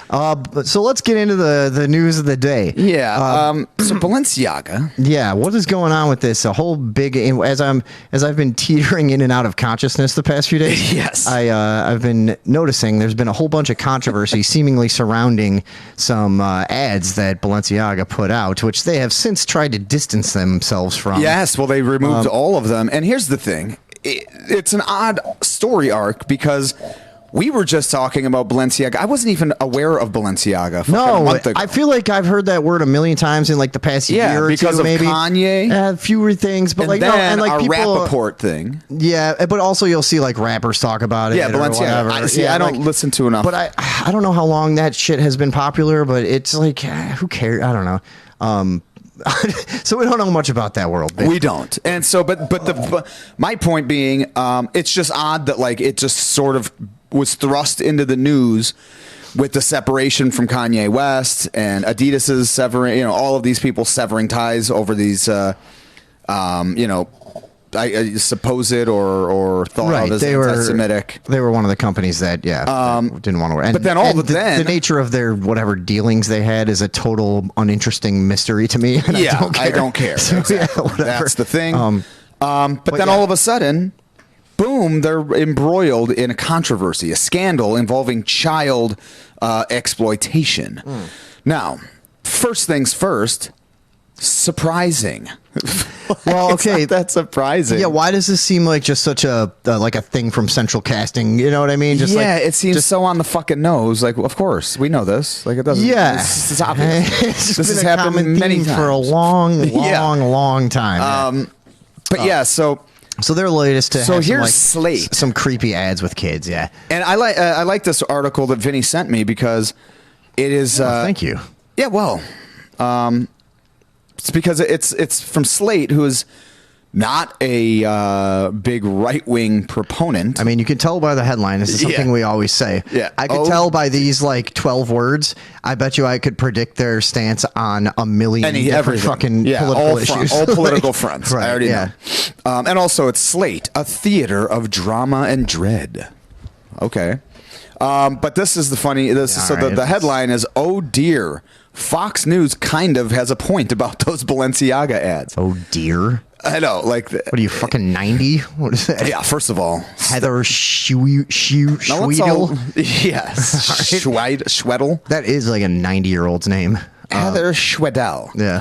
So let's get into the news of the day. Yeah. So Balenciaga. Yeah. What is going on with this? A whole big as I've been teetering in and out of consciousness the past few days. Yes. I've been noticing there's been a whole bunch of controversy seemingly surrounding some ads that Balenciaga put out, which they have since tried to distance themselves from. Yes. Well, they removed all of them. And here's the thing. It's an odd story arc because we were just talking about Balenciaga. I wasn't even aware of Balenciaga a month ago. I feel like I've heard that word a million times in like the past year or because two, of maybe. Kanye. Fewer things, but And like then no, and like our people, Rappaport thing. Yeah, but also you'll see like rappers talk about it. Yeah, Balenciaga. I don't listen to enough. But I don't know how long that shit has been popular, but it's like who cares? I don't know. So we don't know much about that world. We don't. And so, but my point being, it's just odd that like it just sort of was thrust into the news with the separation from Kanye West and Adidas's severing, all of these people severing ties over these, I suppose it or thought of as anti-Semitic. They were one of the companies that didn't want to work. But then the nature of their whatever dealings they had is a total uninteresting mystery to me. And I don't care. So, exactly. That's the thing. But then all of a sudden, boom, they're embroiled in a controversy, a scandal involving child exploitation. Now, first things first, surprising. Well, okay, that's surprising. Yeah, why does this seem like just such a like a thing from Central Casting? You know what I mean? Just it seems so on the fucking nose. Like, of course, we know this. Like, it doesn't. Yeah, this is obvious. This has happened many times for a long time. But yeah, so their latest to have here's Slate, some creepy ads with kids. Yeah, and I like this article that Vinny sent me because it is. Thank you. Yeah, well. It's because it's from Slate, who is not a big right-wing proponent. I mean, you can tell by the headline. This is something we always say. Yeah. I could tell by these like 12 words. I bet you I could predict their stance on a million different fucking political issues. All political fronts. Right, I already know. And also, it's Slate, a theater of drama and dread. Okay. But this is the funny. The headline is, "Oh dear, Fox News kind of has a point about those Balenciaga ads." Oh dear. I know, like, what are you, fucking 90? What is that? Yeah, first of all, Heather Schwedel. Yes, Schwedel. That is like a 90-year-old's name. Heather Schwedel. Yeah.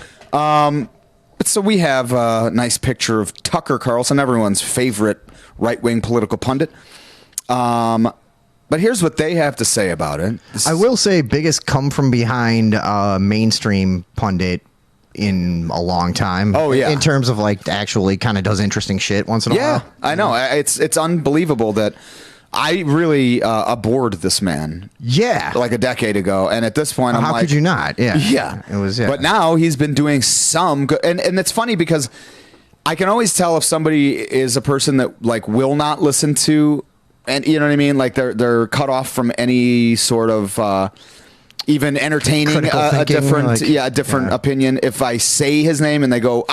So we have a nice picture of Tucker Carlson, everyone's favorite right-wing political pundit. But here's what they have to say about it. I will say biggest come from behind mainstream pundit in a long time. Oh, yeah. In terms of like actually kind of does interesting shit once in a while. Yeah, I know. It's unbelievable that I really abhorred this man. Yeah. Like a decade ago. And at this point, I'm like, how could you not? Yeah. Yeah. It was, yeah. But now he's been doing some good. And it's funny because I can always tell if somebody is a person that like will not listen to. And you know what I mean? Like they're cut off from any sort of even entertaining a different opinion. If I say his name and they go,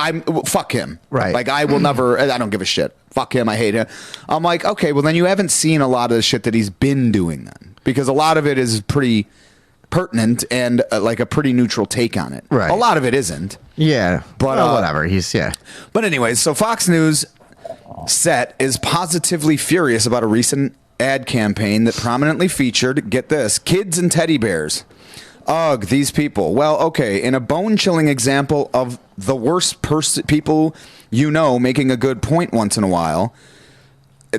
fuck him. Right. Like I will never, I don't give a shit. Fuck him. I hate him. I'm like, okay, well then you haven't seen a lot of the shit that he's been doing then. Because a lot of it is pretty pertinent and like a pretty neutral take on it. Right. A lot of it isn't. Yeah. But whatever. But anyways, so Fox News set is positively furious about a recent ad campaign that prominently featured, get this, kids and teddy bears. Ugh, these people. Well, okay, in a bone-chilling example of the worst people making a good point once in a while.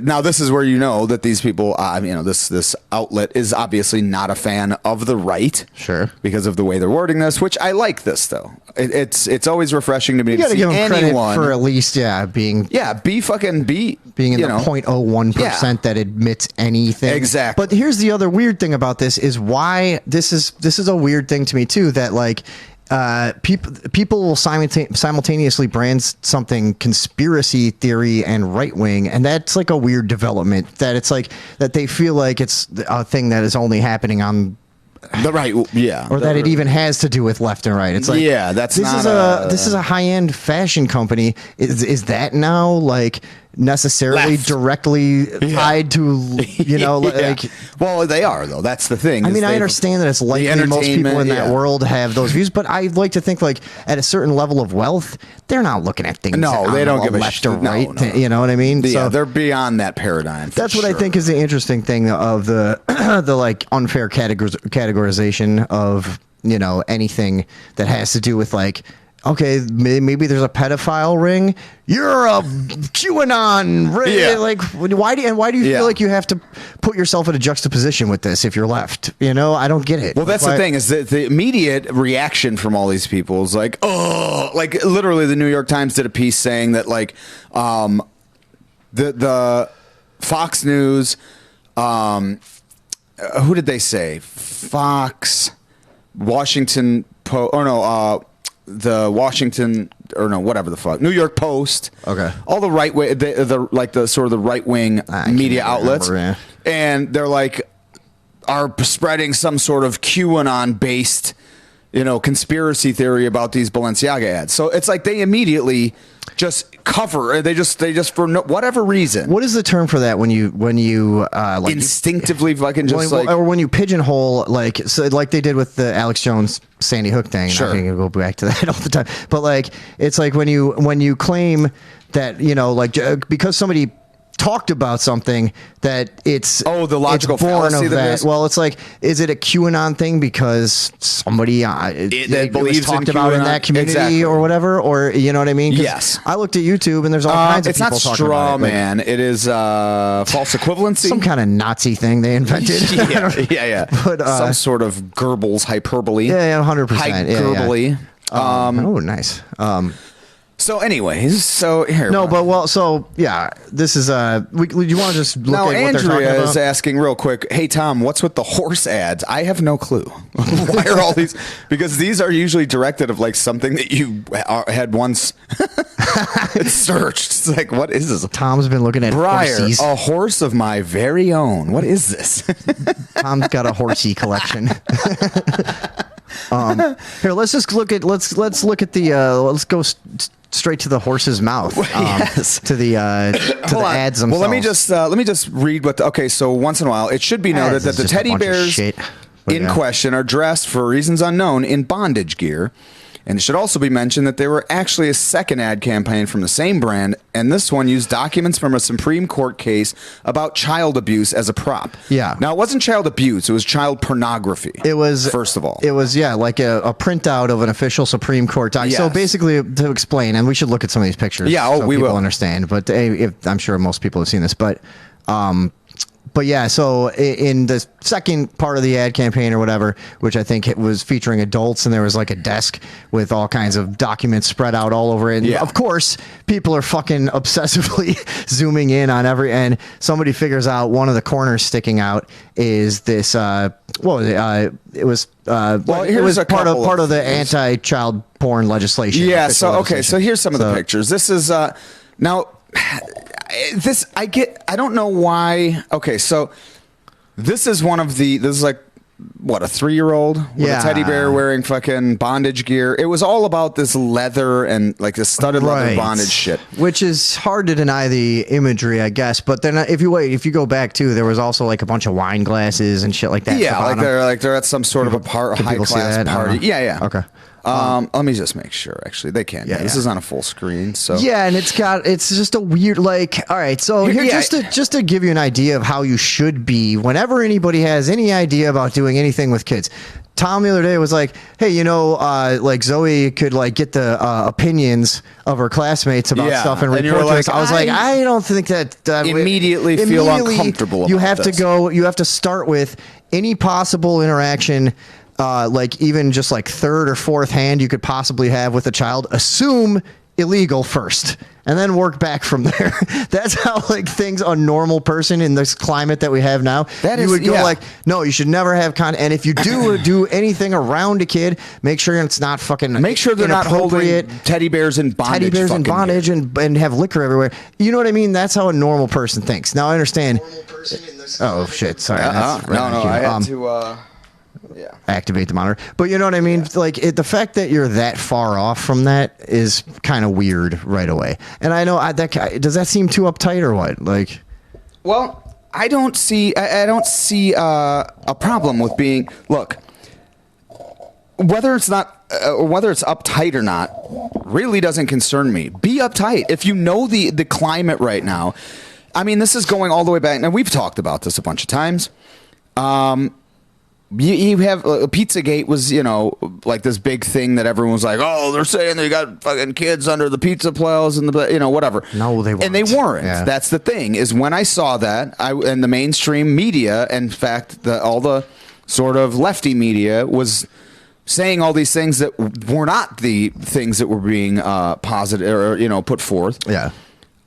Now, this is where you know that these people, this outlet is obviously not a fan of the right. Sure. Because of the way they're wording this, which I like this, though. It's always refreshing to me to see give them anyone. Credit for at least, being... Yeah, being in the 0.01% that admits anything. Exactly. But here's the other weird thing about this is why... This is a weird thing to me, too, that, like... people will simultaneously brand something conspiracy theory and right wing, and that's like a weird development. That it's like that they feel like it's a thing that is only happening on the right, or that it even has to do with left and right. It's like, this is a high end fashion company. Is that now like necessarily directly tied to, you know, like. Well, they are though. That's the thing. I mean, I understand that it's likely most people in that world have those views, but I like to think like at a certain level of wealth, they're not looking at things. No, they don't give a left or no, right. no. You know what I mean? Yeah, they're beyond that paradigm. That's what I think is the interesting thing of the the like unfair categorization of, you know, anything that has to do with like, okay, maybe there's a pedophile ring. You're a QAnon ring. Yeah. Like, why do you feel like you have to put yourself in a juxtaposition with this if you're left? You know, I don't get it. Well, that's the thing is that the immediate reaction from all these people is like, oh, like literally the New York Times did a piece saying that like the Fox News, who did they say? Fox, Washington Post, or no, the Washington, or no, whatever the fuck, New York Post. Okay. All the right way, the like the sort of the right wing media outlets, and they're like are spreading some sort of QAnon based, you know, conspiracy theory about these Balenciaga ads. So it's like they immediately just cover. They just for whatever reason. What is the term for that when you like instinctively fucking just or when you pigeonhole like they did with the Alex Jones Sandy Hook thing? Sure. I think I'll go back to that all the time. But like it's like when you claim that, you know, like because somebody talked about something that it's the logical it's born fallacy of that that. is. Well, it's like, is it a QAnon thing because somebody that believes was talked in about in QAnon? that community Exactly. or whatever, or you know what I mean? Yes. I looked at YouTube and there's all kinds of people talking about it. It's not straw man. It is false equivalency. Some kind of Nazi thing they invented. yeah. But some sort of Goebbels hyperbole. Yeah, 100%. Hyperbole. Oh, nice. So, anyways, so here. No, but well, so yeah, this is do you want to just look now, at what they're talking Andrea about? is asking real quick. Hey, Tom, what's with the horse ads? I have no clue. Why are all these? Because these are usually directed of like something that you had once searched. It's like, what is this? Tom's been looking at Briar, horsies. a horse of my very own. What is this? Tom's got a horsey collection. Here, let's just look at let's look at the let's go straight to the horse's mouth. Yes. To the ads themselves. Well, let me just read what. Okay, so once in a while, it should be noted that the teddy bears in question are dressed for reasons unknown in bondage gear. And it should also be mentioned that there were actually a second ad campaign from the same brand, and this one used documents from a Supreme Court case about child abuse as a prop. Yeah. Now, it wasn't child abuse. It was child pornography. It was, first of all. It was, yeah, like a printout of an official Supreme Court document. Yes. So basically, to explain, and we should look at some of these pictures. Yeah, so we people will understand. But I'm sure most people have seen this. But yeah, so in the second part of the ad campaign or whatever, which I think it was featuring adults, and there was like a desk with all kinds of documents spread out all over it. And of course, people are fucking obsessively zooming in on and somebody figures out one of the corners sticking out is this. It was part of the anti-child porn legislation. Yeah. So okay. So here's some of the pictures. This is now. This I don't know why. Okay, so this is like what, a 3-year-old with a teddy bear wearing fucking bondage gear. It was all about this leather and like this studded leather bondage shit, which is hard to deny the imagery, I guess. But then if you go back too, there was also like a bunch of wine glasses and shit like that. Yeah, like they're at some sort of a high class party. Yeah. Okay. Let me just make sure. Actually, they can. Yeah, this is on a full screen. So yeah, and it's just a weird like. All right, so here just to give you an idea of how you should be whenever anybody has any idea about doing anything with kids. Tom the other day was like, hey, you know, like Zoe could like get the opinions of her classmates about stuff and report to us. I was like, I don't think that immediately feel uncomfortable. You have to start with any possible interaction. Like even just like third or fourth hand you could possibly have with a child, assume illegal first and then work back from there. That's how like things a normal person in this climate that we have now, you would go like, no, you should never have and if you do anything around a kid, make sure it's not fucking make sure they're not holding teddy bears in bondage and have liquor everywhere. You know what I mean? That's how a normal person thinks. Now I understand. Oh shit, sorry. No, I had to activate the monitor. But you know what I mean? Like the fact that you're that far off from that is kind of weird right away. And I know does that seem too uptight or what? Like, well, I don't see a problem with being, look, whether it's uptight or not really doesn't concern me. Be uptight. If you know the climate right now, I mean, this is going all the way back. Now, we've talked about this a bunch of times. You have Pizzagate was, like this big thing that everyone was like, oh, they're saying they got fucking kids under the pizza plows and the, whatever. No, they weren't. And they weren't. Yeah. That's the thing, is when I saw that, and the mainstream media, in fact, all the sort of lefty media was saying all these things that were not the things that were being posited or, put forth. Yeah.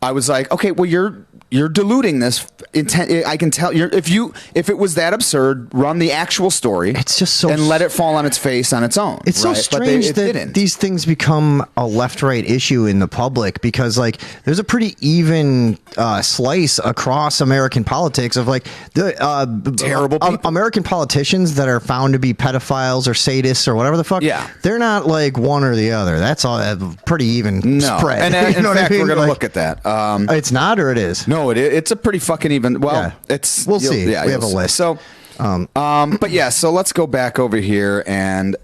I was like, okay, well, you're diluting this intent. I can tell if it was that absurd, run the actual story. It's just so and let it fall on its face on its own. It's so strange that these things become a left-right issue in the public, because like there's a pretty even slice across American politics of like the terrible people. American politicians that are found to be pedophiles or sadists or whatever the fuck. Yeah, they're not like one or the other. That's all pretty even spread. And in fact, we're going to look at that. It's not, or it is. No, it's a pretty fucking even. Well, we'll see. Yeah, we have a list. So, but yeah, so let's go back over here, and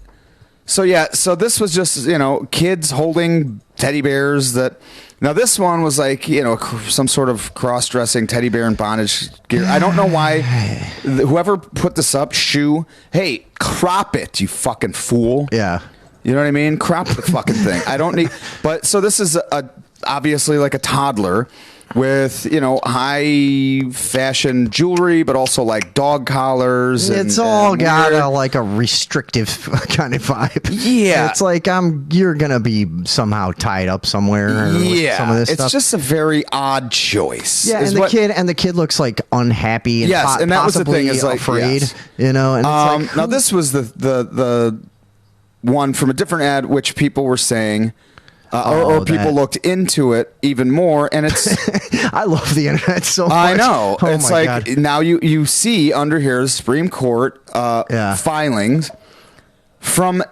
so this was just kids holding teddy bears. Now this one was like some sort of cross-dressing teddy bear and bondage gear. I don't know why whoever put this up. Hey, crop it, you fucking fool. Yeah, you know what I mean. Crop the fucking thing. I don't need. But so this is obviously like a toddler with high fashion jewelry, but also like dog collars. It's all got a restrictive kind of vibe. Yeah, it's like you're gonna be somehow tied up somewhere. Yeah, some of this it's stuff. just a very odd choice. Yeah, and the kid looks like unhappy. And yes, and that was the thing. Is like afraid. Yes. And it's like, now this was the one from a different ad, which people were saying. Or people looked into it even more, and it's. I love the internet so much. I know. Oh it's my like God. Now you see under here the Supreme Court filings from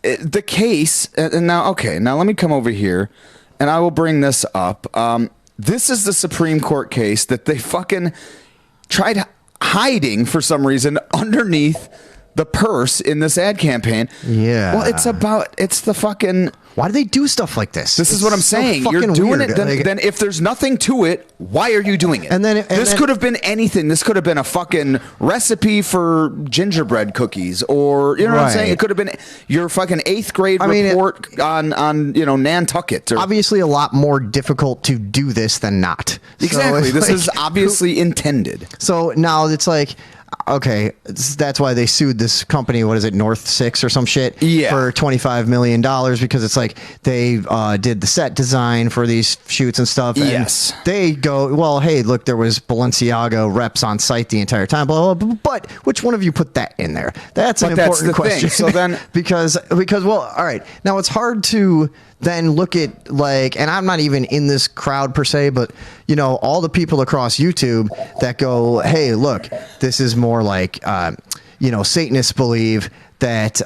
the case, and now let me come over here, and I will bring this up. This is the Supreme Court case that they fucking tried hiding for some reason underneath the purse in this ad campaign. Yeah. Well, it's the fucking. Why do they do stuff like this? This is what I'm saying. So You're doing weird. it. Then if there's nothing to it, why are you doing it? And then this could have been anything. This could have been a fucking recipe for gingerbread cookies, or what I'm saying. It could have been your fucking 8th grade report on Nantucket. Obviously, a lot more difficult to do this than not. Exactly. This is obviously intended. So now it's like. Okay, that's why they sued this company. What is it, North 6 or some shit? Yeah. For $25 million, because it's like they did the set design for these shoots and stuff. And yes. They go, well, hey, look, there was Balenciaga reps on site the entire time. Blah, blah, blah, but which one of you put that in there? That's an important question. So then, because well, all right. Now it's hard to then look at and I'm not even in this crowd per se, but all the people across YouTube that go, hey, look, this is more like Satanists believe that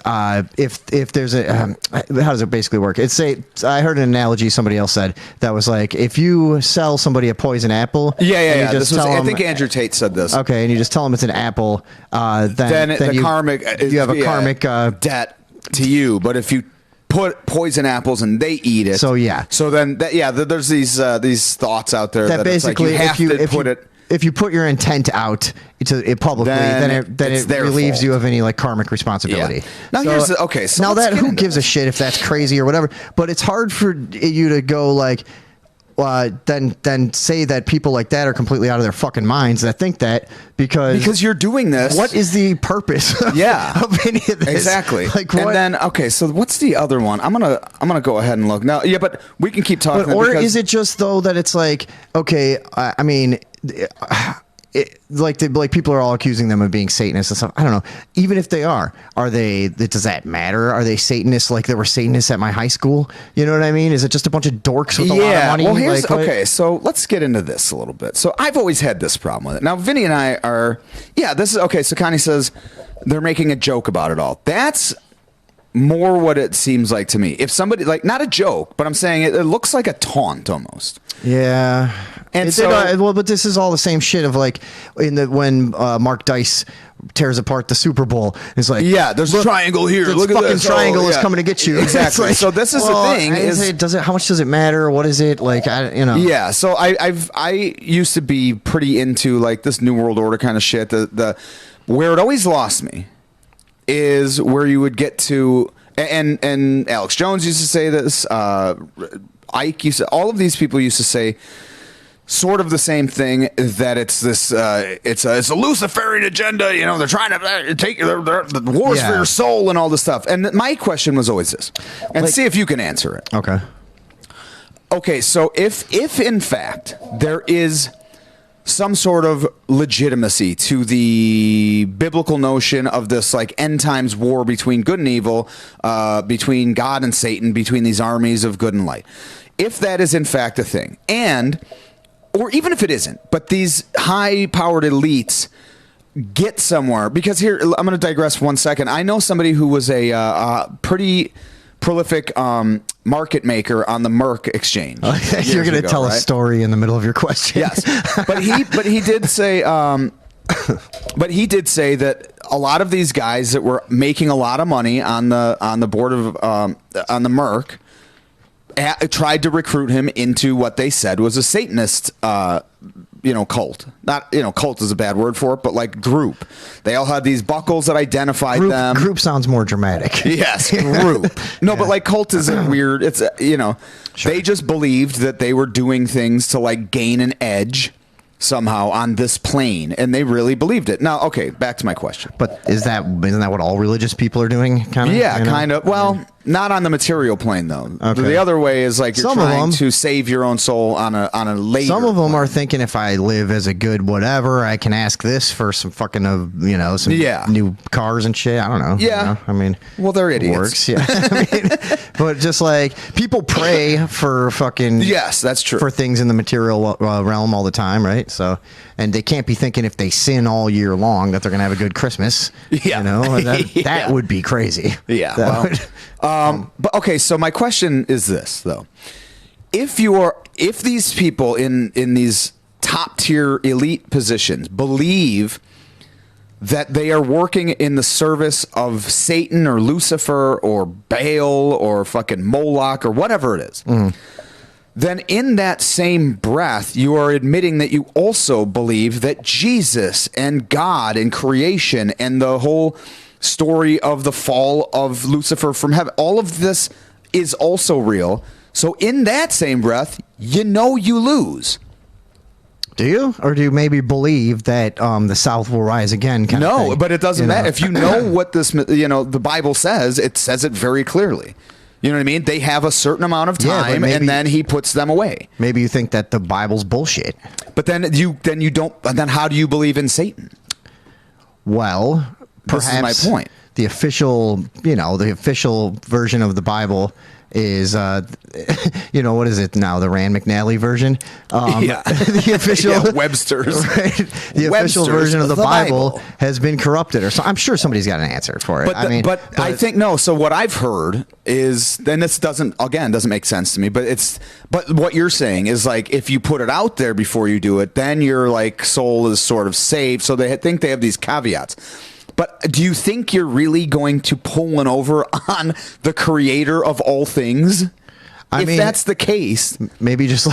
if there's a how does it basically work? I heard an analogy somebody else said that was like, if you sell somebody a poison apple, I think Andrew Tate said this. Okay, and you just tell them it's an apple, then you have a karmic debt to you. But if you put poison apples and they eat it, so then there's these thoughts out there that basically it's like if you put your intent out to it publicly, then it relieves you of any karmic responsibility. Yeah. Now who gives a shit if that's crazy or whatever? But it's hard for you to go then say that people like that are completely out of their fucking minds that think that because you're doing this. What is the purpose? Of any of this? Exactly. What? And then so what's the other one? I'm gonna go ahead and look now. Yeah, but we can keep talking. Or is it just though that it's like, okay, I mean. like people are all accusing them of being Satanists and stuff. I don't know. Even if they are they? Does that matter? Are they Satanists? Like there were Satanists at my high school. You know what I mean? Is it just a bunch of dorks with a lot of money? Well, here's like, okay. So let's get into this a little bit. So I've always had this problem with it. Now Vinny and I are. Yeah, this is okay. So Connie says they're making a joke about it all. That's more what it seems like to me. If somebody like not a joke, but I'm saying it looks like a taunt almost. Yeah. And well, but this is all the same shit of like when Mark Dice tears apart the Super Bowl. It's like, yeah, there's a triangle here. Look at this. Triangle is coming to get you. Exactly. Like, so this is the thing. How much does it matter? What is it like? Yeah. So I used to be pretty into like this New World Order kind of shit. The where it always lost me is where you would get to, and Alex Jones used to say this. Ike used to, all of these people used to say sort of the same thing, that it's this it's a Luciferian agenda, you know, they're trying to take the wars for your soul and all this stuff. And my question was always this, and see if you can answer it. Okay, so if in fact there is some sort of legitimacy to the biblical notion of this like end times war between good and evil, between God and Satan, between these armies of good and light, if that is in fact a thing, or even if it isn't, but these high-powered elites get somewhere, because here, I'm going to digress 1 second. I know somebody who was a pretty prolific market maker on the Merc exchange. You're going to tell a story in the middle of your question. Yes, but he did say, but he did say that a lot of these guys that were making a lot of money on the board of on the Merc tried to recruit him into what they said was a Satanist, cult. Not, cult is a bad word for it, but like group. They all had these buckles that identified them. Group sounds more dramatic. Yes, group. No, but like cult is a weird. It's They just believed that they were doing things to like gain an edge somehow on this plane, and they really believed it. Now, okay, back to my question. But isn't that what all religious people are doing? Kind of. Yeah, kind of. Well, not on the material plane though. Okay. The other way is like you're trying to save your own soul on a later. Some of them are thinking, if I live as a good whatever, I can ask this for some fucking some new cars and shit. I don't know. Yeah, I mean, well, they're idiots. Works. Yeah, but just like people pray for fucking that's true, for things in the material realm all the time, right? So, and they can't be thinking if they sin all year long that they're gonna have a good Christmas. Yeah, that would be crazy. Yeah. But okay, so my question is this though: if these people in these top tier elite positions believe that they are working in the service of Satan or Lucifer or Baal or fucking Moloch or whatever it is, then in that same breath, you are admitting that you also believe that Jesus and God and creation and the whole story of the fall of Lucifer from heaven, all of this is also real. So in that same breath, you lose. Do you? Or do you maybe believe that the South will rise again? No, but it doesn't matter. If you know what this, the Bible says, it says it very clearly. You know what I mean? They have a certain amount of time, and then he puts them away. Maybe you think that the Bible's bullshit. But then you don't. And then how do you believe in Satan? Well, perhaps this is my point. The official version of the Bible is, what is it now? The Rand McNally version? The official Webster's. Right? The official version of the Bible has been corrupted, or so. I'm sure somebody's got an answer for it. But I think no. So what I've heard is, then this doesn't make sense to me. But what you're saying is like, if you put it out there before you do it, then your like soul is sort of saved. So they think they have these caveats. But do you think you're really going to pull one over on the creator of all things? If that's the case, maybe just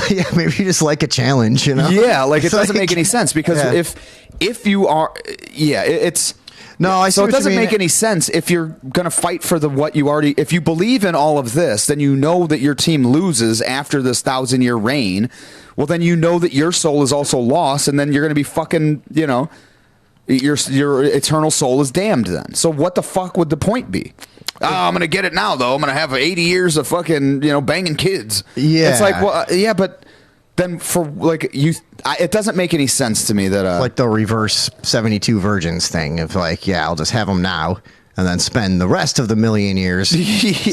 like a challenge, Yeah, like it doesn't make any sense, because if you are, it's no. So it doesn't make any sense if you're going to fight for if you believe in all of this, then you know that your team loses after this 1,000-year reign. Well, then you know that your soul is also lost, and then you're going to be fucking, your eternal soul is damned then. So what the fuck would the point be? Oh, I'm going to get it now, though. I'm going to have 80 years of fucking, banging kids. Yeah. It's like, well, but then for like you, it doesn't make any sense to me that Like the reverse 72 virgins thing of like, yeah, I'll just have them now and then spend the rest of the million years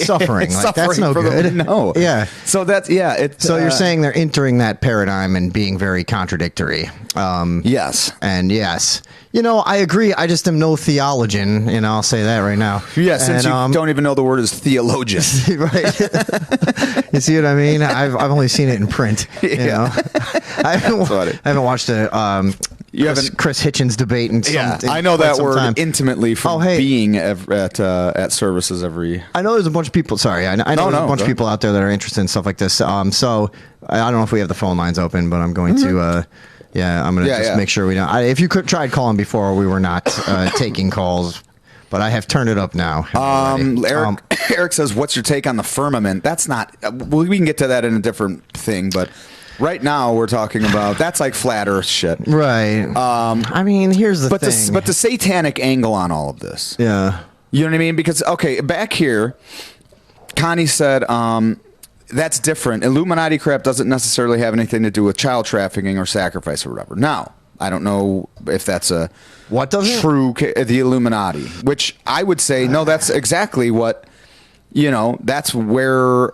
suffering. Like, that's no good. No. Yeah. So that's, So you're saying they're entering that paradigm and being very contradictory. Yes. And yes. You know, I agree. I just am no theologian. You know, I'll say that right now. Yeah, since you don't even know the word is theologian. Right. You see what I mean? I've only seen it in print. You know? I haven't watched a Chris Hitchens debate in I know that word time. Intimately from being at services every. I know there's a bunch of people. Sorry, I know there's a bunch of people out there that are interested in stuff like this. So I don't know if we have the phone lines open, but I'm going to. I'm going to just make sure we don't. If you tried calling before, we were not taking calls, but I have turned it up now. Eric says, "What's your take on the firmament?" That's not. We can get to that in a different thing, but right now we're talking about that's like flat Earth shit, right? I mean, here's the thing. But the satanic angle on all of this, yeah, you know what I mean? Because back here, Connie said, that's different. Illuminati crap doesn't necessarily have anything to do with child trafficking or sacrifice or whatever. Now, I don't know if that's the Illuminati, which I would say, no, that's exactly what, that's where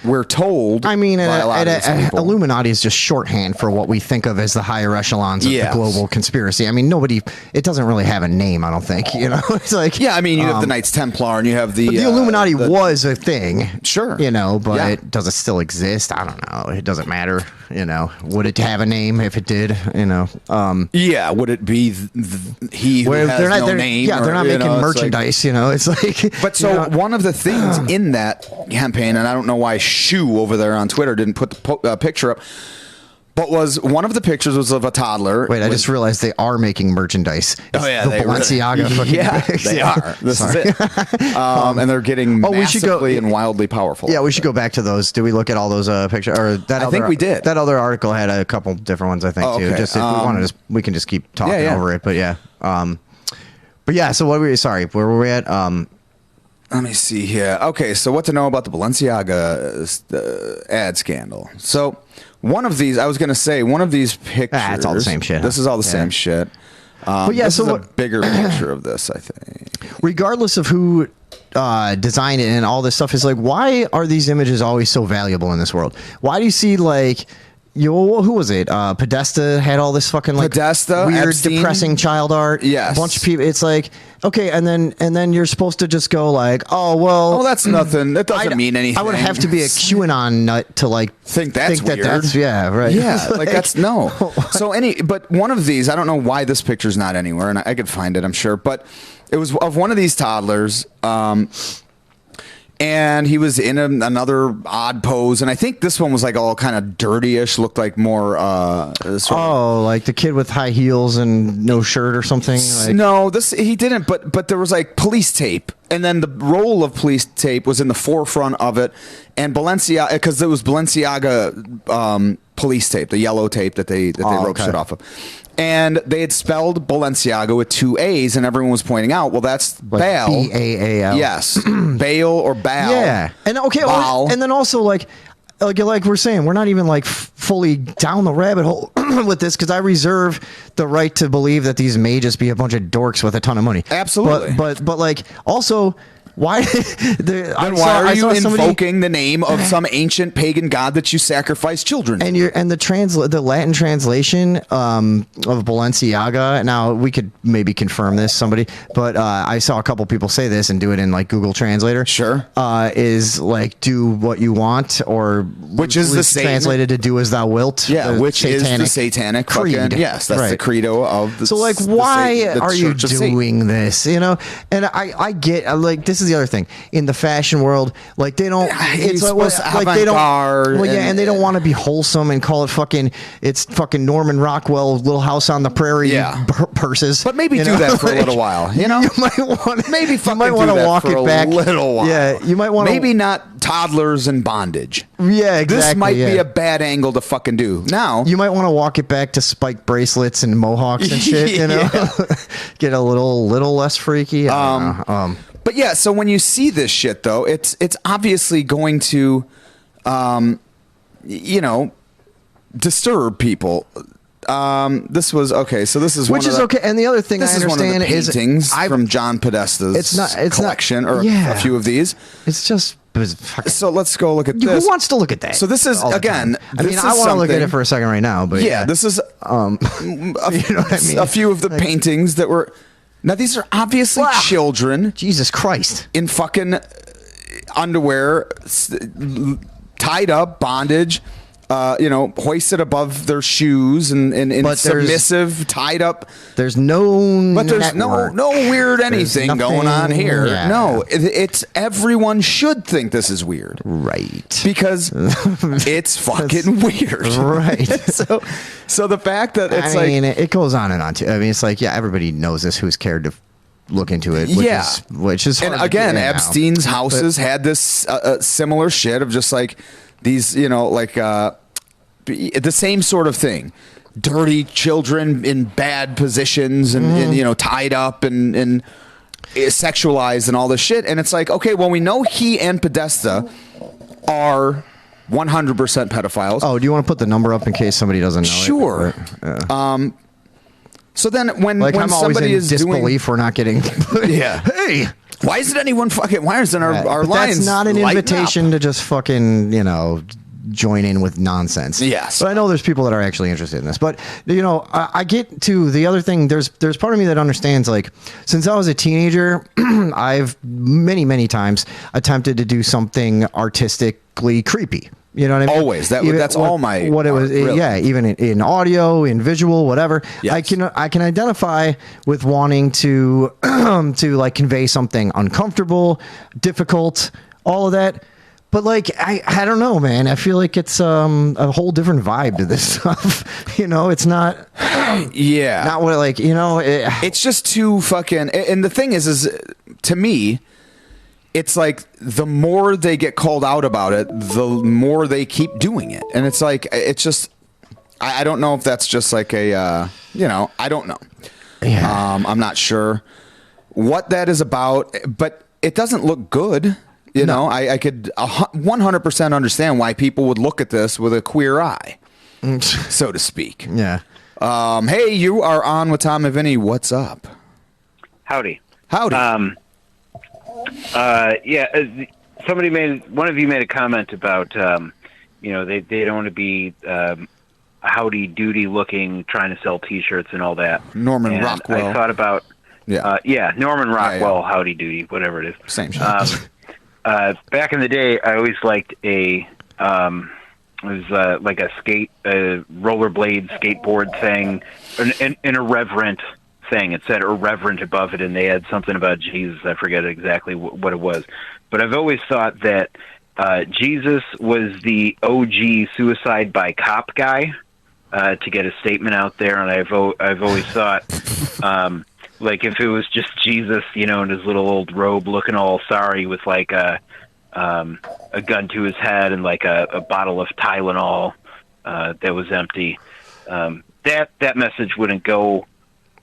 we're told. I mean, by a lot of these people. Illuminati is just shorthand for what we think of as the higher echelons of the global conspiracy. I mean, it doesn't really have a name, I don't think. It's like, I mean, you have the Knights Templar and you have the Illuminati was a thing, sure, but does it still exist? I don't know. It doesn't matter. Would it have a name if it did? Would it be he who has no name? Yeah, they're not making merchandise. It's like, but one of the things in that campaign, and I don't know why Shoe over there on Twitter didn't put the picture up, but one of the pictures was of a toddler. Wait, I just realized they are making merchandise. Oh yeah, the Balenciaga. Really, they are. This is it. And they're getting massively and wildly powerful. Yeah, we should go back to those. Did we look at all those pictures? Or that? I think we did. That other article had a couple different ones. I think too. Just if we want to, we can just keep talking over it. But yeah. But yeah. So what were we? Sorry, where were we at? Let me see here. Okay, so what to know about the Balenciaga ad scandal? So one of these pictures. It's all the same shit. This is all the same shit. But this is a bigger picture of this, I think. Regardless of who designed it and all this stuff, is like, why are these images always so valuable in this world? Why do you see like... who was it? Podesta had all this fucking weird, Epstein. Depressing child art. Yes, a bunch of people. It's like, okay, and then you're supposed to just go like, oh well, that's nothing. That doesn't mean anything. I would have to be a QAnon nut to like think weird. That's right. Yeah, like that's no. So but one of these, I don't know why this picture's not anywhere, and I could find it, I'm sure, but it was of one of these toddlers. And he was in another odd pose, and I think this one was like all kind of dirty-ish, looked like more. Like the kid with high heels and no shirt or something. Like. No, he didn't. But there was like police tape, and then the roll of police tape was in the forefront of it, and Balenciaga, because it was Balenciaga police tape, the yellow tape that they wrote shit off of. And they had spelled Balenciaga with 2 A's, and everyone was pointing out, well, that's Baal. B-A-A-L. Yes. Baal or Baal. Yeah. And Baal. And then also, like we're saying, we're not even like fully down the rabbit hole with this, because I reserve the right to believe that these may just be a bunch of dorks with a ton of money. Absolutely. But like, also... Why? Why are you invoking the name of some ancient pagan god that you sacrifice children? And the Latin translation of Balenciaga. Now we could maybe confirm this, somebody, but I saw a couple people say this and do it in like Google Translator. Sure, is like do what you want, or which is the translated to do as thou wilt. Yeah, which is the satanic creed. Yes, that's the credo of the. So like, why are you doing this? And I get like this is the other thing in the fashion world, like they don't it's like they don't and they don't want to be wholesome and call it it's fucking Norman Rockwell Little House on the Prairie purses, but maybe do that for a little while, you might want to walk it back a little while. Yeah, you might want to maybe not toddlers in bondage. Yeah, exactly. This might be a bad angle to fucking do. Now you might want to walk it back to spike bracelets and mohawks and shit, get a little less freaky. But yeah, so when you see this shit, though, it's obviously going to, disturb people. This was okay. So this is which is okay. And the other thing I this is one of understand the paintings is from John Podesta's collection, or a few of these. It's just. So let's go look at this. Who wants to look at that? So this is again. I mean, I want to look at it for a second right now, but yeah, this is you know what I mean? A few of the paintings that were. Now these are obviously children. Jesus Christ! In fucking underwear, tied up, bondage. Hoisted above their shoes and submissive, tied up. There's no, but there's no weird anything going on here. Yeah. No, it's everyone should think this is weird, right? Because it's fucking weird, right? so the fact that it's it goes on and on too. I mean, it's like everybody knows this who's cared to look into it. Which is hard and again, Epstein's houses had this similar shit of just like. These, the same sort of thing. Dirty children in bad positions and tied up and sexualized and all this shit. And it's like, okay, well, we know he and Podesta are 100% pedophiles. Oh, do you want to put the number up in case somebody doesn't know? Sure. So then when I'm somebody always in disbelief we're not getting... yeah. Hey! Why isn't anyone fucking... Why isn't our lines That's not an invitation to just fucking, join in with nonsense. Yes. But I know there's people that are actually interested in this. But, I get to the other thing. There's part of me that understands, like, since I was a teenager, I've many, many times attempted to do something artistically creepy. You know what I mean? Always. That's all my what it was. Really. Yeah, even in audio, in visual, whatever. Yes. I can identify with wanting to to like convey something uncomfortable, difficult, all of that. But like I don't know, man. I feel like it's a whole different vibe to this stuff. It's not. Yeah. Not what it's just too fucking. And the thing is to me. It's like the more they get called out about it, the more they keep doing it. And it's like, it's just, I don't know if that's just like a, I don't know. Yeah. I'm not sure what that is about, but it doesn't look good. You know, I could 100% understand why people would look at this with a queer eye, so to speak. Yeah. Hey, you are on with Tom and Vinny. What's up? Howdy. One of you made a comment about, they don't want to be howdy doody looking, trying to sell T-shirts and all that. Norman Rockwell. I thought about, Norman Rockwell, howdy doody, whatever it is. Same shit. Back in the day, I always liked like a rollerblade skateboard thing, an irreverent thing. It said irreverent above it, and they had something about Jesus. I forget exactly what it was, but I've always thought that Jesus was the OG suicide by cop guy to get a statement out there, and I've always thought like if it was just Jesus, in his little old robe, looking all sorry with like a gun to his head and like a bottle of Tylenol that was empty, that message wouldn't go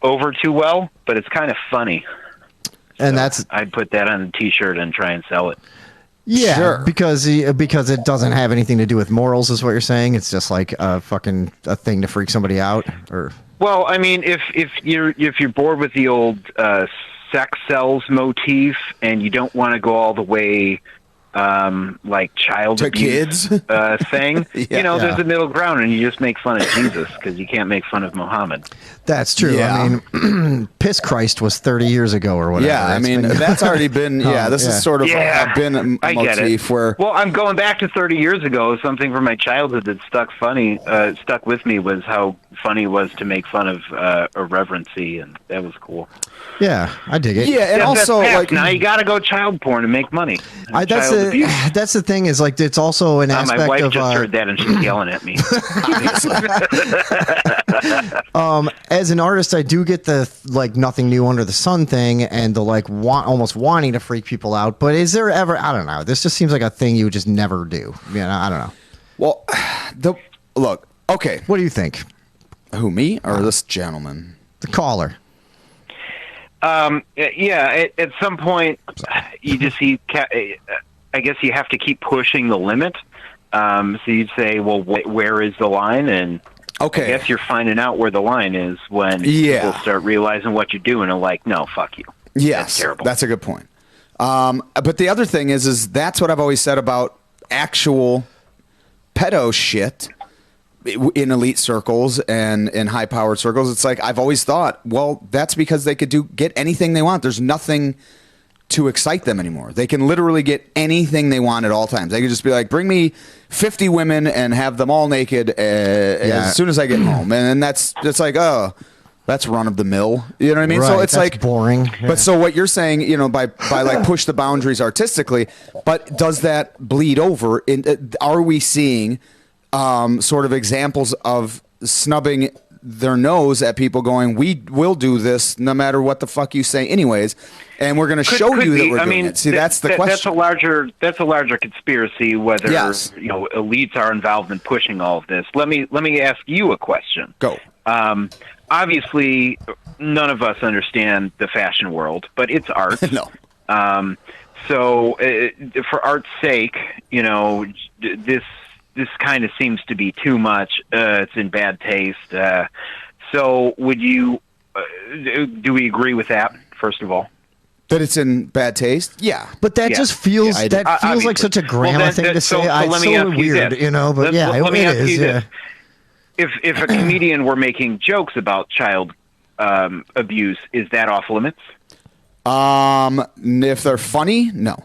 over too well, but it's kind of funny. And so I'd put that on a T-shirt and try and sell it. Yeah, sure. because it doesn't have anything to do with morals, is what you're saying. It's just like a thing to freak somebody out, or. Well, I mean, if you're bored with the old sex sells motif and you don't want to go all the way like child to abuse kids thing, there's a middle ground, and you just make fun of Jesus because you can't make fun of Muhammad. That's true. Yeah. I mean, Piss Christ was 30 years ago or whatever. Yeah, I mean, that's already been. Yeah, this is sort of been a motif where. Well, I'm going back to 30 years ago. Something from my childhood that stuck with me was how funny it was to make fun of irreverency, and that was cool. Yeah, I dig it. Yeah, and also like now you got to go child porn to make money. That's the thing is like it's also an aspect of. My wife just heard that and she's yelling at me. As an artist, I do get the like nothing new under the sun thing and the like almost wanting to freak people out. But is there ever? I don't know. This just seems like a thing you would just never do. I don't know. Well, look. Okay, what do you think? Who, me or this gentleman? The caller. At some point, you just see. I guess you have to keep pushing the limit. So you'd say, well, where is the line? And Okay. I guess you're finding out where the line is when people start realizing what you're doing and like, no, fuck you. Yes, that's terrible. That's a good point. But the other thing is that's what I've always said about actual pedo shit in elite circles and in high-powered circles. It's like I've always thought, well, that's because they could get anything they want. There's nothing to excite them anymore. They can literally get anything they want at all times. They could just be like, bring me 50 women and have them all naked as soon as I get home. And that's like, oh, that's run of the mill. You know what I mean? Right, so it's that's like boring. Yeah. But so what you're saying, you know, by like push the boundaries artistically, but does that bleed over? Are we seeing sort of examples of snubbing their nose at people going, we will do this no matter what the fuck you say anyways, and we're going to show you that we're doing it. See, that's the question. That's a larger conspiracy, whether you know, elites are involved in pushing all of this. Let me ask you a question. Go. Obviously, none of us understand the fashion world, but it's art. No. So for art's sake, you know, this kind of seems to be too much. It's in bad taste. So would you, do we agree with that, first of all? That it's in bad taste? Yeah. But that just feels like such a grandma thing to say. It's so weird, you know, but let me ask is. You this. If a comedian were making jokes about child abuse, is that off limits? If they're funny, no.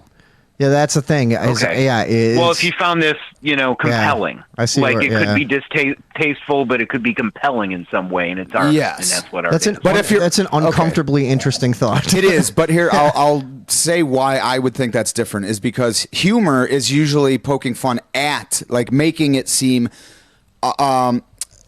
Yeah, that's the thing. Okay. Well, if you found this, you know, compelling, I see. Like it could be distasteful, but it could be compelling in some way, and it's art. Yes, and that's what art is. But that's an uncomfortably interesting thought. It is. But here, I'll say why I would think that's different is because humor is usually poking fun at, like making it seem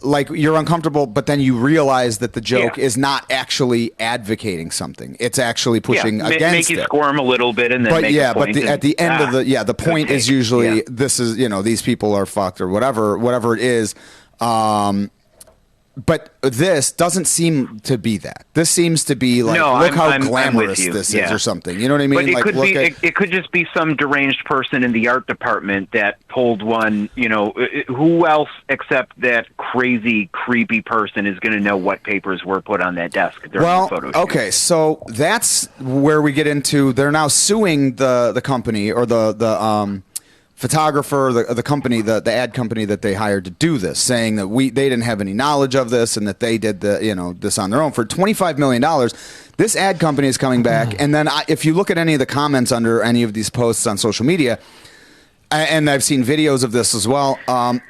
like you're uncomfortable, but then you realize that the joke is not actually advocating something; it's actually pushing against make you squirm a little bit, and then make a point. But at the end of the point is usually this is, you know, these people are fucked or whatever it is. But this doesn't seem to be that. This seems to be like, look how glamorous this is or something. You know what I mean? But like, it could just be some deranged person in the art department that pulled one, you know, who else except that crazy, creepy person is going to know what papers were put on that desk during the photo shoot? Okay, so that's where we get into, they're now suing the company or the photographer, the company, the ad company that they hired to do this, saying that they didn't have any knowledge of this and that they did this on their own for $25 million. This ad company is coming back, and then if you look at any of the comments under any of these posts on social media, and I've seen videos of this as well, and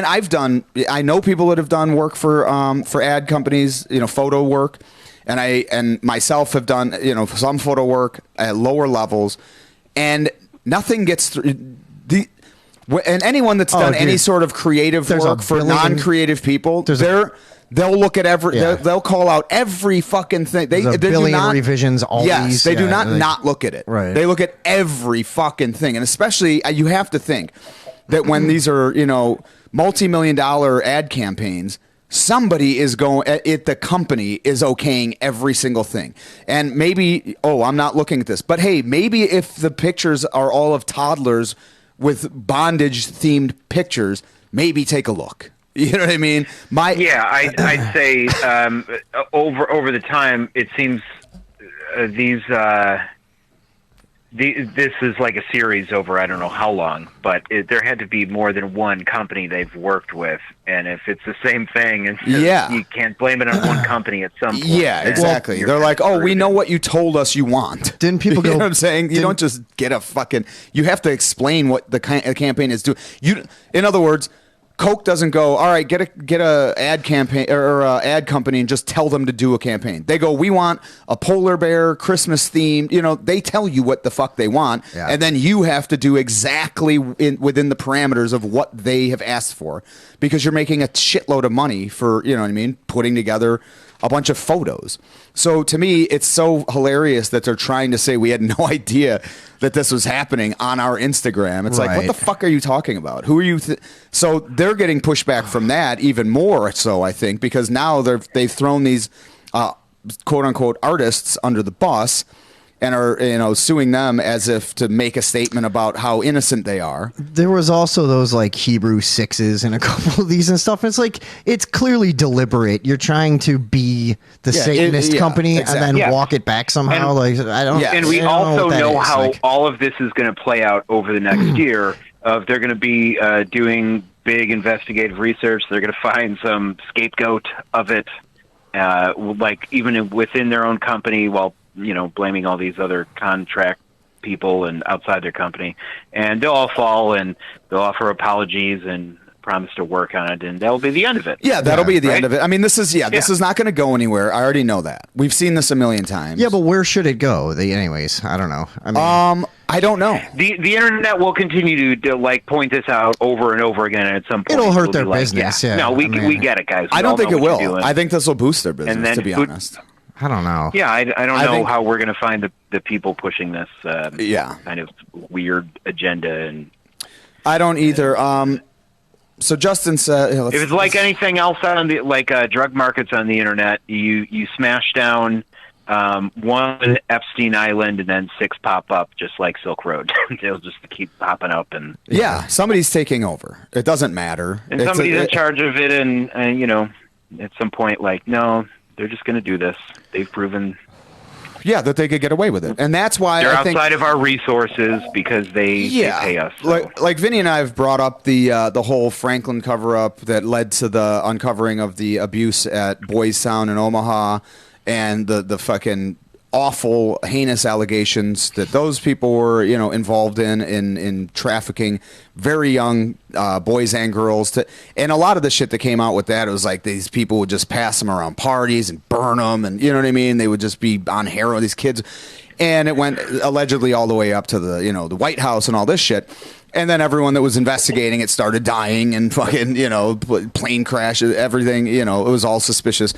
I know people that have done work for ad companies, you know, photo work, and I myself have done, you know, some photo work at lower levels, and nothing gets through. And anyone that's done any sort of creative work for non-creative people, they'll look at they'll call out every fucking thing. They do not revisions. Always, they do not look at it. Right. They look at every fucking thing, and especially you have to think that when these are, you know, multi-million-dollar ad campaigns, somebody is the company is okaying every single thing. And maybe, I'm not looking at this, but hey, maybe if the pictures are all of toddlers with bondage themed pictures, maybe take a look. You know what I mean? I'd say over the time, it seems this is like a series over I don't know how long, but there had to be more than one company they've worked with, and if it's the same thing, you can't blame it on one company at some point. Yeah, exactly. They're like, we know what you told us you want. Didn't people go? You know what I'm saying? You don't just get a fucking. You have to explain what the campaign is doing. In other words, Coke doesn't go, all right, get a ad campaign or ad company and just tell them to do a campaign. They go, we want a polar bear Christmas themed. You know, they tell you what the fuck they want, and then you have to do exactly within the parameters of what they have asked for, because you're making a shitload of money for, you know what I mean, putting together a bunch of photos. So to me, it's so hilarious that they're trying to say we had no idea that this was happening on our Instagram. It's like, what the fuck are you talking about? Who are you? So they're getting pushback from that even more so, I think, because now they've thrown these quote unquote artists under the bus. and are suing them as if to make a statement about how innocent they are. There was also those like Hebrew sixes in a couple of these and stuff. It's like it's clearly deliberate. You're trying to be the Satanist company and then walk it back somehow. And, like I don't. Yeah. And we also know how all of this is going to play out over the next year. They're going to be doing big investigative research. They're going to find some scapegoat of it, like even within their own company, while blaming all these other contract people and outside their company, and they'll all fall and they'll offer apologies and promise to work on it, and that'll be the end of it. Yeah, that'll be the end of it. I mean, this is not going to go anywhere. I already know that. We've seen this a million times. Yeah, but where should it go? Anyways, I don't know. I mean, I don't know. The internet will continue to like point this out over and over again, and at some point it'll hurt their business. Yeah. No, we get it, guys. I don't think it will. I think this will boost their business. And then to be honest. I don't know. Yeah, I don't know how we're going to find the people pushing this kind of weird agenda. And I don't either. So Justin said, if it's like anything else on the drug markets on the internet, you smash down one Epstein Island and then 6 pop up, just like Silk Road. They'll just keep popping up, and somebody's taking over. It doesn't matter, and somebody's in charge of it, and at some point, no. They're just going to do this. They've proven, that they could get away with it, and that's why they're outside of our resources because they pay us. So. Like Vinny and I have brought up the whole Franklin cover-up that led to the uncovering of the abuse at Boys Town in Omaha, and the fucking awful, heinous allegations that those people were, involved in trafficking very young boys and girls. And a lot of the shit that came out with that, it was like these people would just pass them around parties and burn them, and you know what I mean? They would just be on heroin, these kids. And it went allegedly all the way up to the, the White House and all this shit. And then everyone that was investigating it started dying and fucking, plane crashes, everything, it was all suspicious.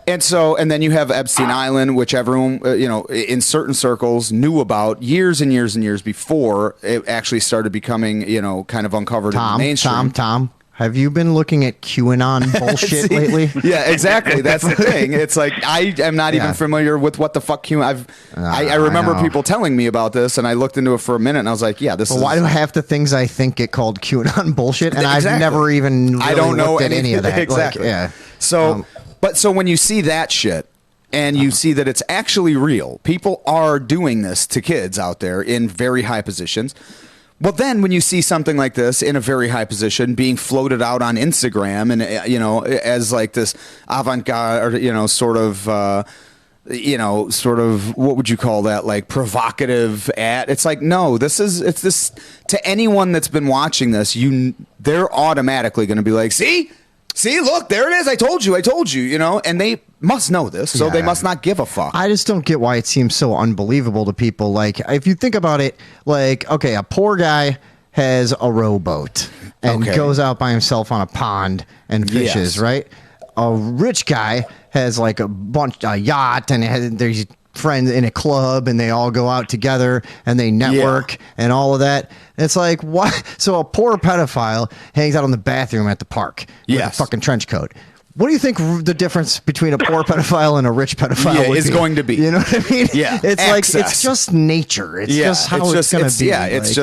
And then you have Epstein Island, which everyone, in certain circles knew about years and years and years before it actually started becoming, kind of uncovered in the mainstream. Tom, have you been looking at QAnon bullshit lately? Yeah, exactly. That's the thing. It's like I am not even familiar with what the fuck QAnon. I remember people telling me about this, and I looked into it for a minute, and I was like, yeah, this is. Why do half the things I think get called QAnon bullshit, and I've never even really I don't know looked at any of that. Exactly. So. But so when you see that shit and you see that it's actually real, people are doing this to kids out there in very high positions. Well, then when you see something like this in a very high position being floated out on Instagram and, as like this avant-garde, sort of, what would you call that? Like provocative ad. It's like, no, it's this to anyone that's been watching this, they're automatically going to be like, See, look, there it is. I told you, and they must know this, so they must not give a fuck. I just don't get why it seems so unbelievable to people. Like, if you think about it, like, okay, a poor guy has a rowboat and goes out by himself on a pond and fishes, right? A rich guy has like a yacht and there's friends in a club and they all go out together and they network and all of that. It's like, what? So a poor pedophile hangs out in the bathroom at the park with a fucking trench coat. What do you think the difference between a poor pedophile and a rich pedophile is going to be? You know what I mean? Yeah. It's like, it's just nature. It's just how it's going to be. Yeah, it's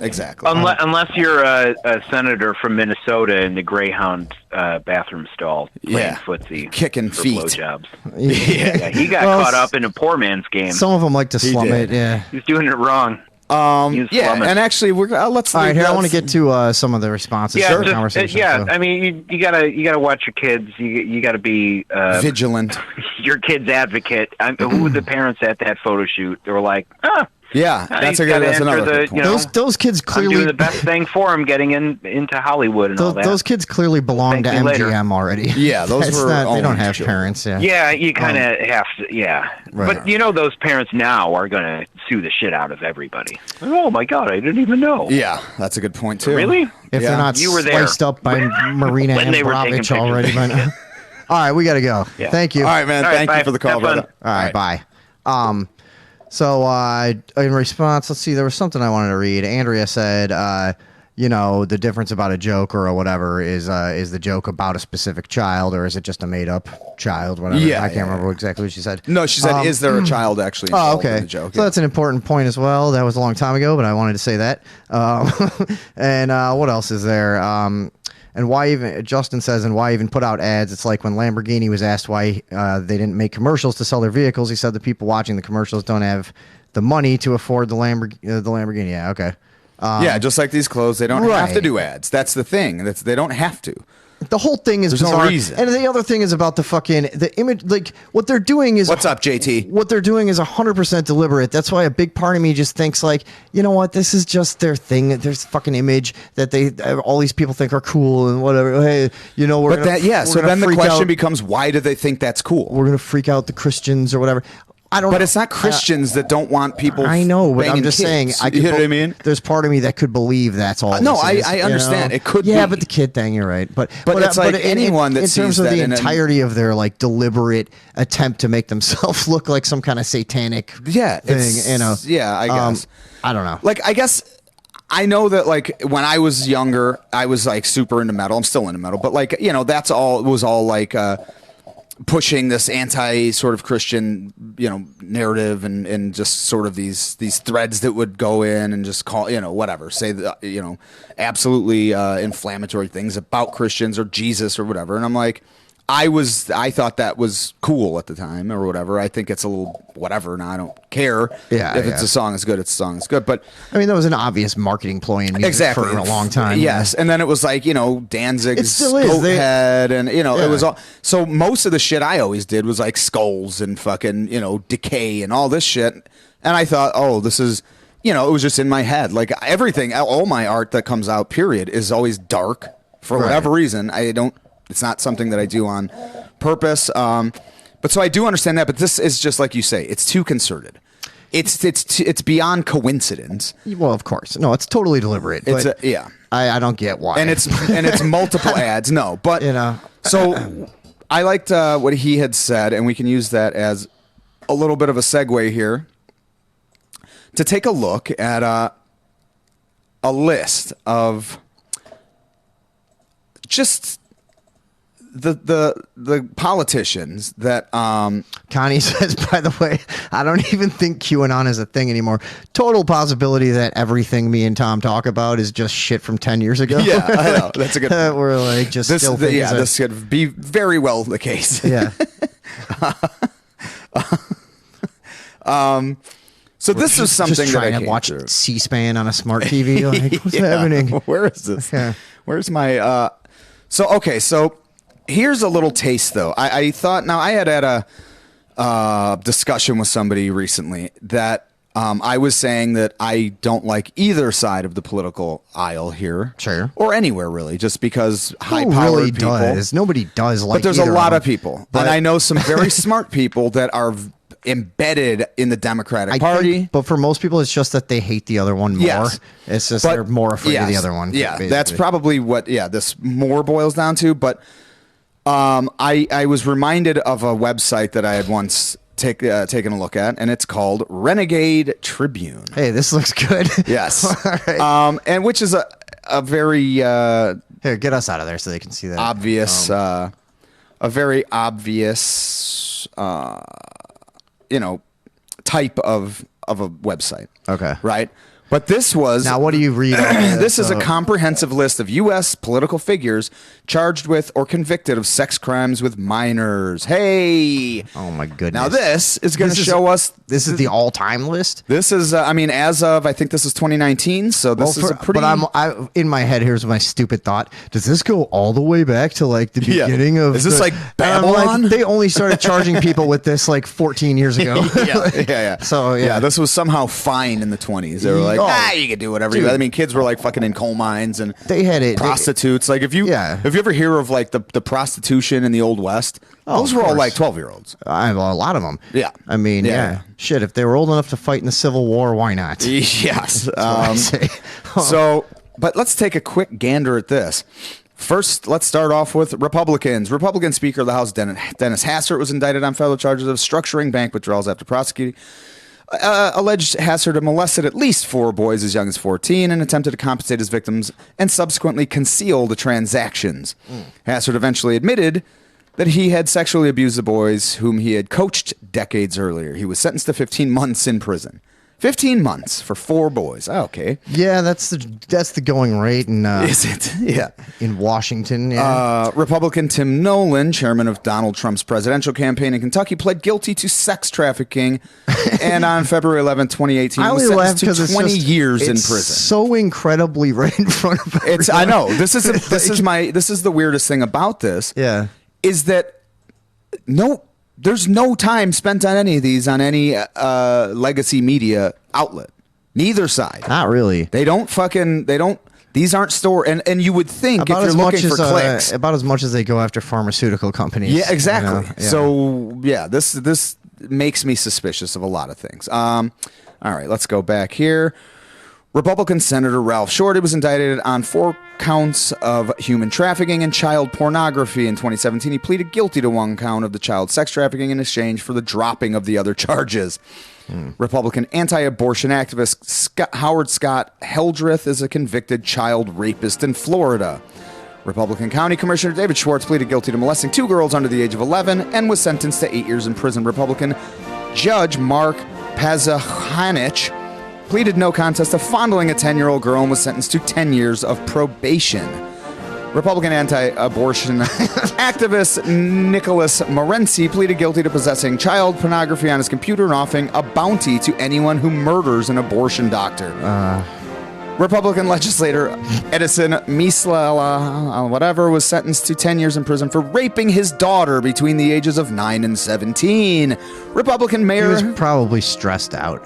exactly. Unless you're a senator from Minnesota in the Greyhound bathroom stall playing footsie. Kicking for feet. Blowjobs. He got caught up in a poor man's game. Some of them like to slum it, He's doing it wrong. And actually, let's. All right, here I want to get to some of the responses. To the conversation. I mean, you gotta watch your kids. You gotta be vigilant. Your kid's advocate. Who were the parents at that photo shoot? They were like, that's another good point. Those kids clearly doing the best thing for him, getting into Hollywood and all that. Those kids clearly belong to MGM already. Yeah, those were. They don't have parents. Yeah, you kind of have to. Yeah, right. But those parents now are going to sue the shit out of everybody. Oh my God, I didn't even know. Yeah, that's a good point too. Really? If they're not spliced up by Marina Abramovich already by now. All right, we got to go. Yeah. Thank you. All right, man. Thank you for the call, brother. All right, bye. So in response, let's see, there was something I wanted to read. Andrea said, the difference about a joke or whatever is the joke about a specific child, or is it just a made up child? Whatever. Yeah, I can't remember exactly what she said. No, she said, "Is there a child actually involved in the joke?" So that's an important point as well. That was a long time ago, but I wanted to say that. And what else is there? And why even, Justin says, and why even put out ads? It's like when Lamborghini was asked why they didn't make commercials to sell their vehicles. He said the people watching the commercials don't have the money to afford the Lamborghini. Yeah, okay. Yeah, just like these clothes, they don't have to do ads. That's the thing. They don't have to. The whole thing is bizarre. No reason. And the other thing is about the image. Like, what they're doing is... What's up, JT? What they're doing is 100% deliberate. That's why a big part of me just thinks, like, you know what? This is just their thing. There's fucking image that all these people think are cool and whatever. Hey, we're But so then the question becomes, why do they think that's cool? We're going to freak out the Christians or whatever. I don't know. But it's not Christians that don't want people. I know, but I'm just kids. saying. You know what I mean? There's part of me that could believe that's all. No, this is, I understand. It could be. Yeah, but the kid thing, you're right. But it's like anyone that in sees terms of that the entirety of their like deliberate attempt to make themselves look like some kind of satanic thing. Yeah, I guess. I don't know. Like, I guess I know that, like, when I was younger, I was like super into metal. I'm still into metal, but like, that's all. It was all like. Pushing this anti sort of Christian, narrative and just sort of these threads that would go in and just call, whatever, say that, absolutely inflammatory things about Christians or Jesus or whatever. And I'm like, I thought that was cool at the time or whatever. I think it's a little whatever. Now I don't care. Yeah, if it's a song is good, it's a song is good. But I mean, that was an obvious marketing ploy in music for a long time. Yes, and then it was like Danzig's Goat Head, and it was all. So most of the shit I always did was like skulls and fucking Decay and all this shit. And I thought, oh, this is. It was just in my head. Like everything, all my art that comes out, period, is always dark for whatever reason. It's not something that I do on purpose. But so I do understand that. But this is just like you say. It's too concerted. It's beyond coincidence. Well, of course. No, it's totally deliberate. I don't get why. And it's multiple ads. No, but So I liked what he had said, and we can use that as a little bit of a segue here to take a look at a list of just the politicians that Connie says, by the way, I don't even think QAnon is a thing anymore. Total possibility that everything me and Tom talk about is just shit from 10 years ago. Yeah, I know. That's a good point. We're like just still this could be very well the case. Yeah. So this is something just that I trying to watch through. C-SPAN on a smart TV. Like, what's happening? Where is this? Yeah. Where's my So here's a little taste, though. I thought, now I had a discussion with somebody recently that I was saying that I don't like either side of the political aisle here. Sure. Or anywhere, really, just because high-powered really people. does. Nobody does like But there's a either lot of of them. people. And I know some very smart people that are embedded in the Democratic Party. But for most people, it's just that they hate the other one more. Yes. It's just they're more afraid of the other one. Yeah, basically. that's probably what this more boils down to. But I was reminded of a website that I had once taken a look at, and it's called Renegade Tribune. Hey, this looks good. Yes. All right. And which is a very Here, get us out of there so they can see that. obvious, a very obvious, type of a website. Okay. Right. But this was Now, what do you read? this is a comprehensive list of U.S. political figures charged with or convicted of sex crimes with minors. Hey! Oh, my goodness. Now, this is going to show us... This is the all-time list? This is, as of, I think this is 2019, so this is a pretty... But in my head, here's my stupid thought. Does this go all the way back to, like, the beginning of... Is this, like, Babylon? They only started charging people with this, like, 14 years ago. Yeah. So, yeah. This was somehow fine in the 20s. They were like, you can do whatever. I mean, kids were like fucking in coal mines and they had it. Prostitutes. Like if you ever hear of like the prostitution in the Old West, those were all like 12-year-olds. I have a lot of them. Yeah. I mean, shit. If they were old enough to fight in the Civil War, why not? Yes. I say. So, but let's take a quick gander at this. First, let's start off with Republicans. Republican Speaker of the House Dennis Hastert was indicted on federal charges of structuring bank withdrawals after prosecuting alleged Hassard had molested at least 4 boys as young as 14 and attempted to compensate his victims and subsequently conceal the transactions. Hassard eventually admitted that he had sexually abused the boys whom he had coached decades earlier. He was sentenced to 15 months in prison. 15 months for 4 boys. Oh, okay. Yeah, that's the going rate in Is it? Yeah. in Washington. Yeah. Republican Tim Nolan, chairman of Donald Trump's presidential campaign in Kentucky, pled guilty to sex trafficking, and on February 11, 2018, I was only laugh sentenced to because 20 years in it's prison. so incredibly right in front of everyone. I know. This is the weirdest thing about this. Yeah. Is that there's no time spent on any of these on any legacy media outlet. Neither side. Not really. They don't. These aren't store. And you would think About if as you're much looking for as clicks. about as much as they go after pharmaceutical companies. Yeah, exactly. You know? Yeah. So yeah, this makes me suspicious of a lot of things. All right, let's go back here. Republican Senator Ralph Shorty was indicted on 4 counts of human trafficking and child pornography. In 2017, he pleaded guilty to 1 count of the child sex trafficking in exchange for the dropping of the other charges. Republican anti-abortion activist Howard Scott Heldreth is a convicted child rapist in Florida. Republican County Commissioner David Schwartz pleaded guilty to molesting 2 girls under the age of 11 and was sentenced to 8 years in prison. Republican Judge Mark Pazahanich pleaded no contest to fondling a 10-year-old girl and was sentenced to 10 years of probation. Republican anti-abortion activist Nicholas Morency pleaded guilty to possessing child pornography on his computer and offering a bounty to anyone who murders an abortion doctor. Republican legislator Edison Mislala, was sentenced to 10 years in prison for raping his daughter between the ages of 9 and 17. Republican mayor... He was probably stressed out.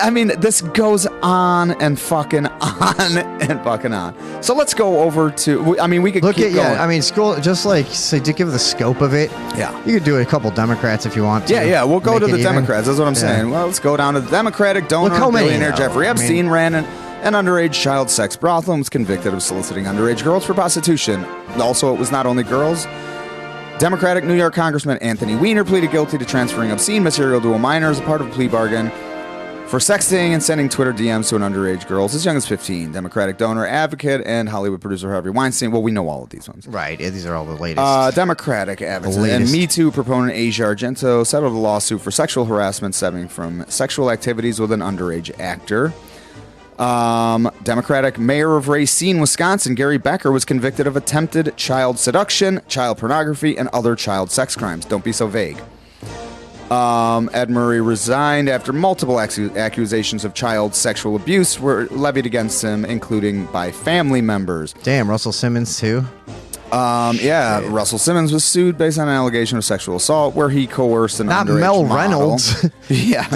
I mean, this goes on and fucking on and fucking on. So let's go over to... I mean, we could Look keep at, going. yeah, I mean, school, just like, so to give the scope of it, Yeah. you could do a couple Democrats if you want to. Yeah, we'll go Make to it the even. Democrats. That's what I'm saying. Well, let's go down to the Democratic donor. Look how many, Billionaire though. Jeffrey I mean- Epstein ran an underage child sex brothel and was convicted of soliciting underage girls for prostitution. Also, it was not only girls. Democratic New York Congressman Anthony Weiner pleaded guilty to transferring obscene material to a minor as a part of a plea bargain for sexting and sending Twitter DMs to an underage girl as young as 15. Democratic donor, advocate, and Hollywood producer Harvey Weinstein. Well, we know all of these ones. Right, yeah, these are all the latest. Democratic advocate and latest. Me Too proponent Asia Argento settled a lawsuit for sexual harassment stemming from sexual activities with an underage actor. Democratic mayor of Racine, Wisconsin, Gary Becker, was convicted of attempted child seduction, child pornography, and other child sex crimes. Don't be so vague. Ed Murray resigned after multiple accusations of child sexual abuse were levied against him, including by family members. Damn, Russell Simmons, too. Russell Simmons was sued based on an allegation of sexual assault where he coerced an Not underage Mel model. Reynolds. Yeah.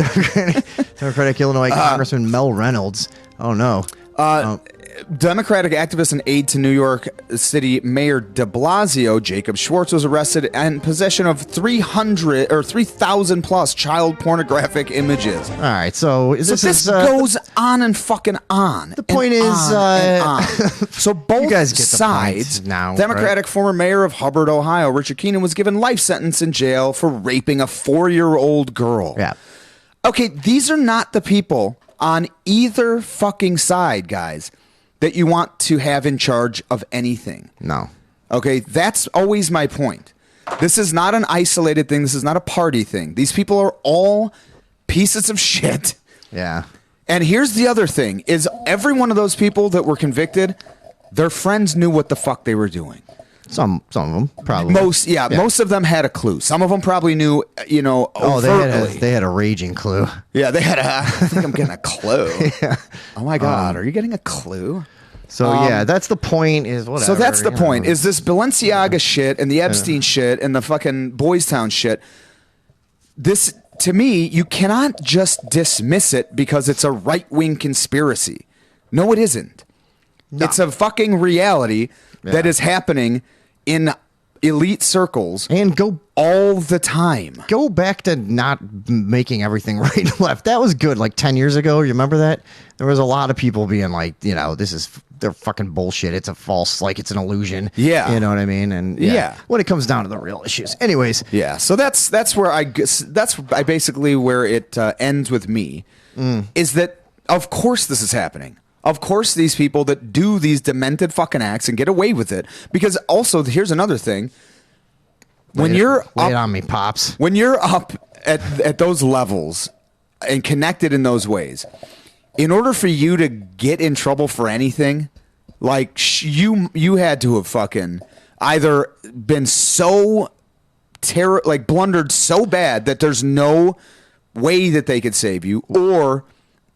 Democratic Illinois Congressman Mel Reynolds. Oh, no. Democratic activist and aide to New York City Mayor de Blasio, Jacob Schwartz, was arrested in possession of 3,000 plus child pornographic images. All right, so This goes on and fucking on. The point is, so both guys get the sides. point now, Democratic right? former mayor of Hubbard, Ohio, Richard Keenan, was given life sentence in jail for raping a 4-year-old girl. Yeah. Okay, these are not the people on either fucking side, guys, that you want to have in charge of anything. No. Okay, that's always my point. This is not an isolated thing. This is not a party thing. These people are all pieces of shit. Yeah. And here's the other thing, is every one of those people that were convicted, their friends knew what the fuck they were doing. Some of them, probably. Most of them had a clue. Some of them probably knew, Oh, overtly. they had a raging clue. Yeah, they had I think I'm getting a clue. Yeah. Oh my God, are you getting a clue? So yeah, that's the point. Is whatever. So that's the you point. know. Is this Balenciaga shit and the Epstein shit and the fucking Boys Town shit? This, to me, you cannot just dismiss it because it's a right-wing conspiracy. No, it isn't. No. It's a fucking reality that is happening in elite circles And go all the time. back to not making everything right and left. That was good. Like 10 years ago, you remember that? There was a lot of people being like, they're fucking bullshit. It's a false, like it's an illusion. Yeah. You know what I mean? And Yeah. when it comes down to the real issues. Anyways. Yeah. So that's where I basically where it ends with me is that of course this is happening. Of course these people that do these demented fucking acts and get away with it, because also here's another thing. When you're Lay it on me, Pops. When you're up at those levels and connected in those ways, in order for you to get in trouble for anything, like you had to have fucking either been so blundered so bad that there's no way that they could save you, or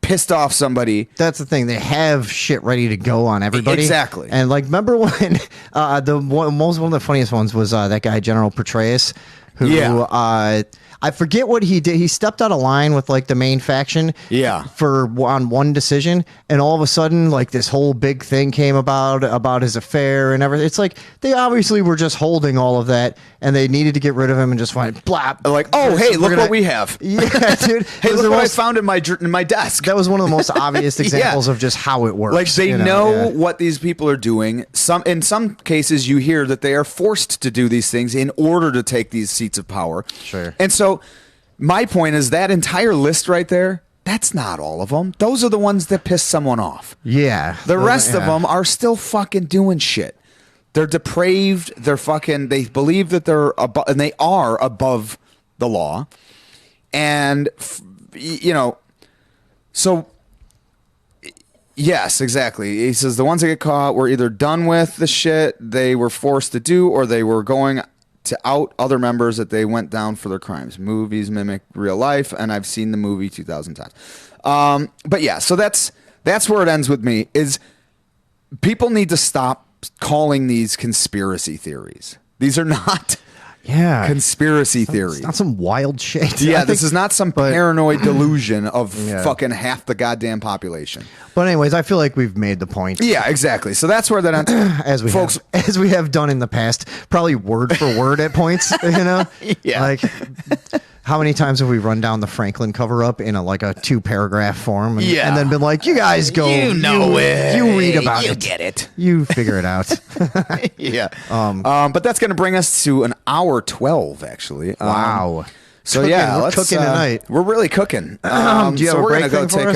pissed off somebody. That's the thing. They have shit ready to go on everybody. Exactly. And like, remember when one of the funniest ones was that guy General Petraeus, who I forget what he did. He stepped out of line with like the main faction. Yeah. On one decision, and all of a sudden, like this whole big thing came about his affair and everything. It's like they obviously were just holding all of that, and they needed to get rid of him and just went blap. Like, oh hey, look what we have. Yeah, dude. Hey, look what I found in my desk. That was one of the most obvious examples of just how it works. Like they know what these people are doing. In some cases, you hear that they are forced to do these things in order to take these seats of power. Sure. And so, my point is that entire list right there. That's not all of them. Those are the ones that piss someone off. Yeah. The rest of them are still fucking doing shit. They're depraved. They're fucking. They believe that they're above, and they are above the law. And so. Yes, exactly. He says the ones that get caught were either done with the shit they were forced to do, or they were going to out other members that they went down for their crimes. Movies mimic real life, and I've seen the movie 2,000 times. But yeah, so that's where it ends with me, is people need to stop calling these conspiracy theories. These are not conspiracy theories. It's not some wild shit. Yeah, this is not some paranoid delusion of fucking half the goddamn population. But anyways, I feel like we've made the point. Yeah, exactly. So that's where that ends. as we have done in the past, probably word for word at points. Yeah. Like, how many times have we run down the Franklin cover up in a 2-paragraph form, and then been like, "You guys go, it, you read about you it, get it, you figure it out." Yeah. But that's going to bring us to an hour 12, actually. Wow. So Cooking. yeah, We're let's cooking tonight. We're really cooking. Do you have so a we're break gonna go thing for take us?